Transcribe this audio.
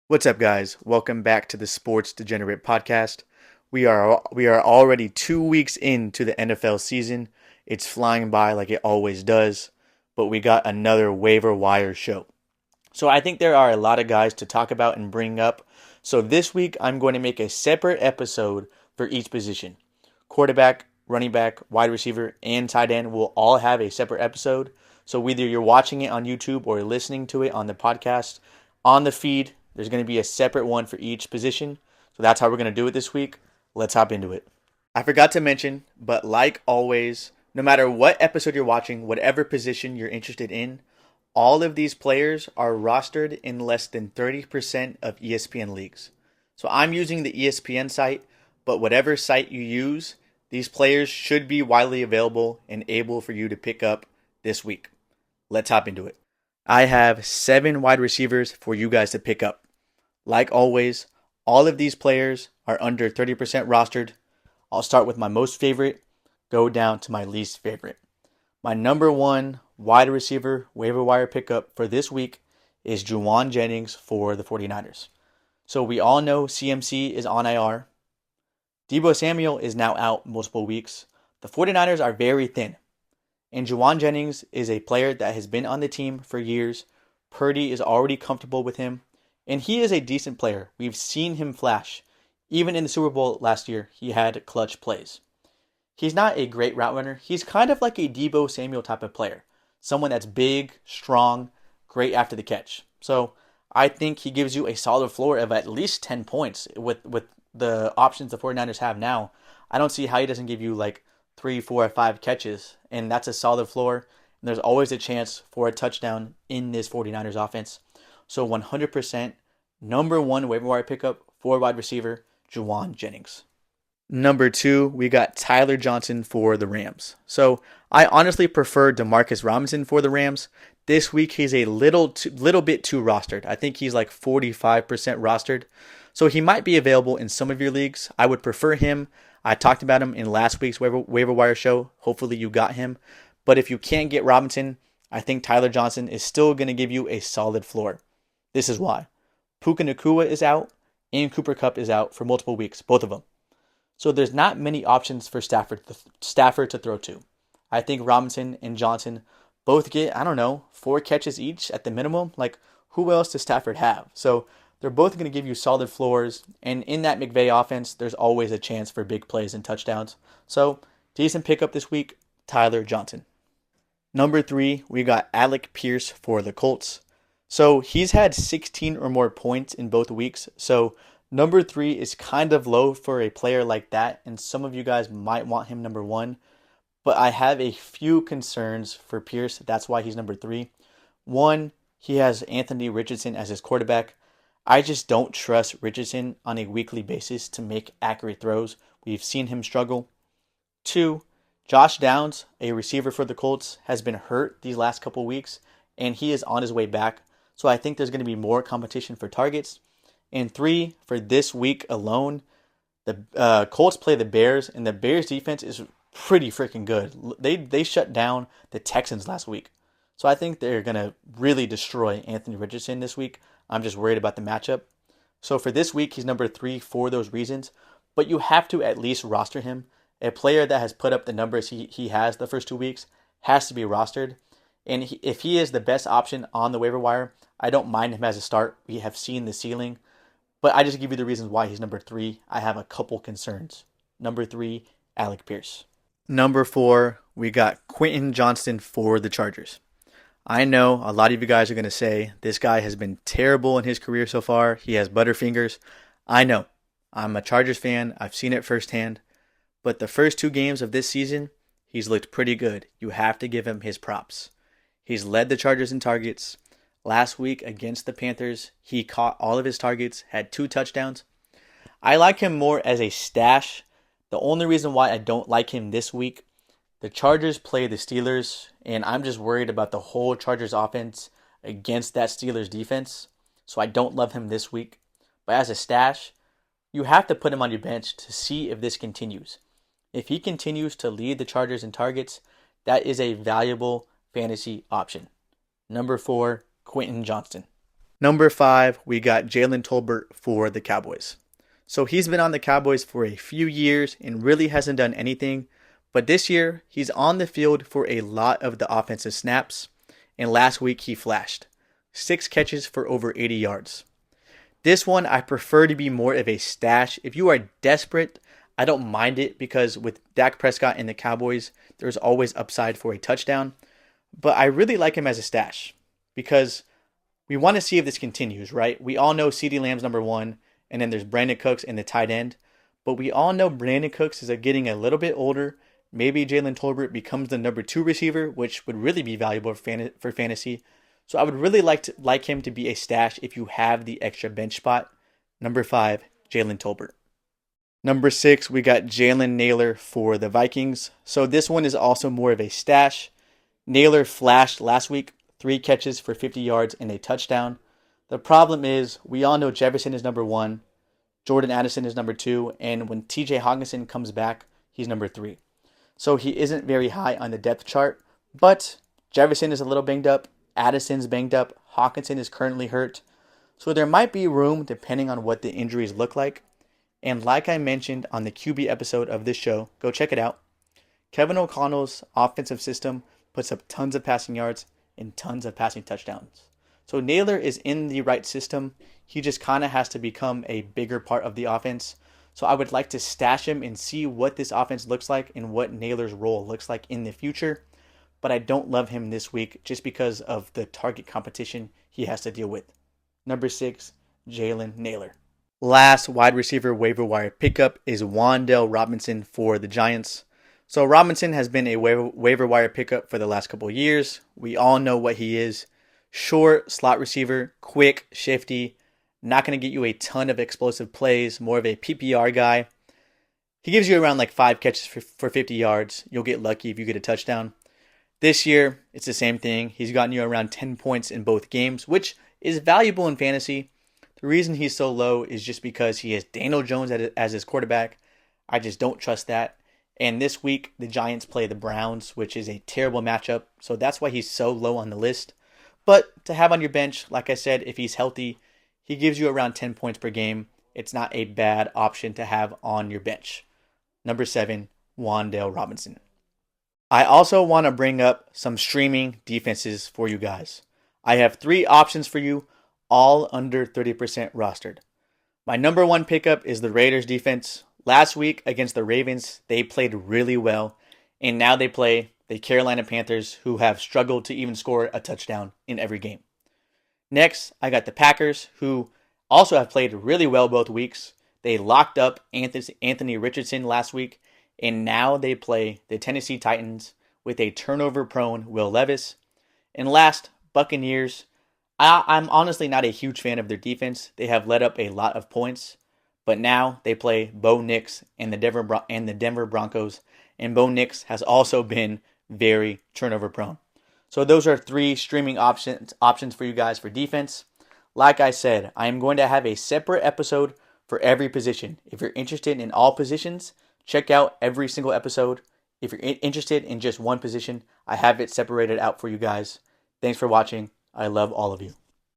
What's up, guys? Welcome back to the Sports Degenerate Podcast. We are already 2 weeks into the NFL season. It's flying by like it always does, but we got another waiver wire show. So I think there are a lot of guys to talk about and bring up. So this week I'm going to make a separate episode for each position. Quarterback, running back, wide receiver, and tight end will all have a separate episode. So whether you're watching it on YouTube or listening to it on the podcast, on the feed, there's going to be a separate one for each position. So that's how we're going to do it this week. Let's hop into it. I forgot to mention, but like always, no matter what episode you're watching, whatever position you're interested in, all of these players are rostered in less than 30% of ESPN leagues. So I'm using the ESPN site, but whatever site you use, these players should be widely available and able for you to pick up this week. Let's hop into it. I have 7 wide receivers for you guys to pick up. Like always, all of these players are under 30% rostered. I'll start with my most favorite, go down to my least favorite. My number 1 wide receiver waiver wire pickup for this week is Jaan Jennings for the 49ers. So we all know CMC is on IR. Deebo Samuel is now out multiple weeks. The 49ers are very thin. And Jaan Jennings is a player that has been on the team for years. Purdy is already comfortable with him. And he is a decent player. We've seen him flash. Even in the Super Bowl last year, he had clutch plays. He's not a great route runner. He's kind of like a Deebo Samuel type of player. Someone that's big, strong, great after the catch. So I think he gives you a solid floor of at least 10 points with the options the 49ers have now. I don't see how he doesn't give you like 3, 4, or 5 catches. And that's a solid floor. And there's always a chance for a touchdown in this 49ers offense. So 100% number 1 waiver wire pickup for wide receiver, Jaan Jennings. Number 2, we got Tyler Johnson for the Rams. So I honestly prefer Demarcus Robinson for the Rams. This week he's a little bit too rostered. I think he's like 45% rostered. So he might be available in some of your leagues. I would prefer him. I talked about him in last week's waiver wire show. Hopefully you got him. But if you can't get Robinson, I think Tyler Johnson is still going to give you a solid floor. This is why. Puka Nacua is out and Cooper Kupp is out for multiple weeks, both of them. So there's not many options for Stafford to throw to. I think Robinson and Johnson both get, 4 catches each at the minimum. Like, who else does Stafford have? So they're both going to give you solid floors. And in that McVay offense, there's always a chance for big plays and touchdowns. So decent pickup this week, Tyler Johnson. Number 3, we got Alec Pierce for the Colts. So he's had 16 or more points in both weeks. So number 3 is kind of low for a player like that. And some of you guys might want him number 1. But I have a few concerns for Pierce. That's why he's number 3. 1, he has Anthony Richardson as his quarterback. I just don't trust Richardson on a weekly basis to make accurate throws. We've seen him struggle. 2, Josh Downs, a receiver for the Colts, has been hurt these last couple weeks. And he is on his way back. So I think there's going to be more competition for targets. And 3, for this week alone, the Colts play the Bears, and the Bears defense is pretty freaking good. They shut down the Texans last week. So I think they're going to really destroy Anthony Richardson this week. I'm just worried about the matchup. So for this week, he's number 3 for those reasons. But you have to at least roster him. A player that has put up the numbers he has the first 2 weeks has to be rostered. And if he is the best option on the waiver wire, I don't mind him as a start. We have seen the ceiling. But I just give you the reasons why he's number 3. I have a couple concerns. Number 3, Alec Pierce. Number 4, we got Quinton Johnston for the Chargers. I know a lot of you guys are going to say this guy has been terrible in his career so far. He has butterfingers. I know. I'm a Chargers fan. I've seen it firsthand. But the first 2 games of this season, he's looked pretty good. You have to give him his props. He's led the Chargers in targets. Last week against the Panthers, he caught all of his targets, had 2 touchdowns. I like him more as a stash. The only reason why I don't like him this week, the Chargers play the Steelers, and I'm just worried about the whole Chargers offense against that Steelers defense. So I don't love him this week. But as a stash, you have to put him on your bench to see if this continues. If he continues to lead the Chargers in targets, that is a valuable fantasy option. Number 4, Quinton Johnston. Number 5, we got Jaylen Tolbert for the Cowboys. So he's been on the Cowboys for a few years and really hasn't done anything. But this year, he's on the field for a lot of the offensive snaps. And last week, he flashed 6 catches for over 80 yards. This one, I prefer to be more of a stash. If you are desperate, I don't mind it because with Dak Prescott and the Cowboys, there's always upside for a touchdown. But I really like him as a stash because we want to see if this continues, right? We all know CeeDee Lamb's number 1, and then there's Brandon Cooks in the tight end. But we all know Brandon Cooks is getting a little bit older. Maybe Jaylen Tolbert becomes the number 2 receiver, which would really be valuable for fantasy. So I would really like him to be a stash if you have the extra bench spot. Number 5, Jaylen Tolbert. Number 6, we got Jaylen Naylor for the Vikings. So this one is also more of a stash. Naylor flashed last week, 3 catches for 50 yards and a touchdown. The problem is, we all know Jefferson is number 1, Jordan Addison is number 2, and when TJ Hockenson comes back, he's number 3. So he isn't very high on the depth chart, but Jefferson is a little banged up, Addison's banged up, Hockenson is currently hurt. So there might be room depending on what the injuries look like. And like I mentioned on the QB episode of this show, go check it out. Kevin O'Connell's offensive system puts up tons of passing yards and tons of passing touchdowns. So Naylor is in the right system. He just kind of has to become a bigger part of the offense. So I would like to stash him and see what this offense looks like and what Naylor's role looks like in the future. But I don't love him this week just because of the target competition he has to deal with. Number 6, Jaylen Naylor. Last wide receiver waiver wire pickup is Juan Del Robinson for the Giants. So Robinson has been a waiver wire pickup for the last couple of years. We all know what he is. Short slot receiver, quick, shifty, not going to get you a ton of explosive plays, more of a PPR guy. He gives you around like 5 catches for 50 yards. You'll get lucky if you get a touchdown. This year, it's the same thing. He's gotten you around 10 points in both games, which is valuable in fantasy. The reason he's so low is just because he has Daniel Jones as his quarterback. I just don't trust that. And this week, the Giants play the Browns, which is a terrible matchup. So that's why he's so low on the list. But to have on your bench, like I said, if he's healthy, he gives you around 10 points per game. It's not a bad option to have on your bench. Number 7, Juan Del Robinson. I also want to bring up some streaming defenses for you guys. I have 3 options for you, all under 30% rostered. My number 1 pickup is the Raiders defense. Last week against the Ravens, they played really well, and now they play the Carolina Panthers, who have struggled to even score a touchdown in every game. Next, I got the Packers, who also have played really well both weeks. They locked up Anthony Richardson last week, and now they play the Tennessee Titans with a turnover-prone Will Levis. And last, Buccaneers. I'm honestly not a huge fan of their defense. They have let up a lot of points, but now they play Bo Nix and the Denver Broncos, and Bo Nix has also been very turnover-prone. So those are 3 streaming options for you guys for defense. Like I said, I am going to have a separate episode for every position. If you're interested in all positions, check out every single episode. If you're interested in just one position, I have it separated out for you guys. Thanks for watching. I love all of you.